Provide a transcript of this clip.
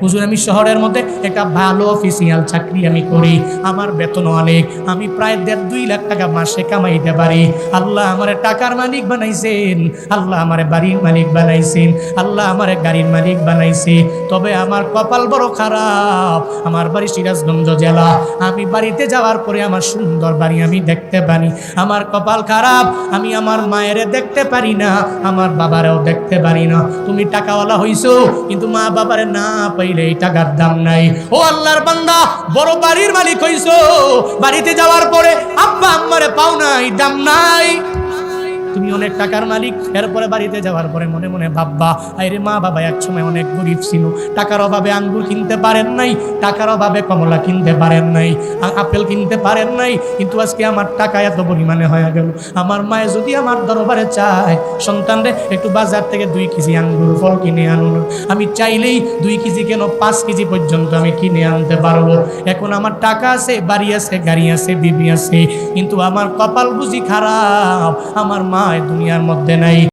হুজুর আমি শহরের মধ্যে একটা ভালো অফিসিয়াল চাকরি আমি করি, আমার বেতন অনেক, আমি প্রায় 1.5-2 লাখ টাকা মাসে কামাইতে পারি। আল্লাহ আমারে টাকার মালিক বানাইছেন, আল্লাহ আমারে বাড়ির মালিক বানাইছেন, আল্লাহ আমারে গাড়ির মালিক বানাইছে। তবে আমার কপাল বড় খারাপ, আমার বাড়ি সিরাজগঞ্জ জেলা। আমি বাড়িতে যাওয়ার পরে আমার সুন্দর বাড়ি আমি দেখতে পারি। আমার কপাল খারাপ, আমি আমার মায়েরে দেখতে পারি না, আমার বাবারেও দেখতে পারি না। তুমি টাকাওয়ালা হইছো, কিন্তু মা বাবারে না পাইলে এই টাকার দাম নাই। ও আল্লাহর বান্দা, বড় বাড়ির মালিক হইছো, বাড়িতে যাওয়ার পরে আব্বা আম্মারে পাও নাই, দাম নাই। তুমি অনেক টাকার মালিক, এরপরে বাড়িতে যাওয়ার পরে মনে মনে ভাববা, আরে মা বাবা একসময় অনেক গরিব ছিল, টাকার অভাবে আঙ্গুর কিনতে পারেন নাই, টাকার অভাবে কমলা কিনতে পারেন নাই, আপেল কিনতে পারেন নাই, কিন্তু আজকে আমার টাকা এত পরিমাণে হয়ে গেল। আমার মায়ে যদি আমার দরবারে চায়, সন্তানরে একটু বাজার থেকে 2 কেজি আঙ্গুর ফল কিনে আনুন, আমি চাইলেই 2 কেজি কেন 5 কেজি পর্যন্ত আমি কিনে আনতে পারবো। এখন আমার টাকা আছে, বাড়ি আছে, গাড়ি আছে, বিবি আছে, কিন্তু আমার কপাল বুঝি খারাপ, আমার মা দুনিয়ার মধ্যে নাই।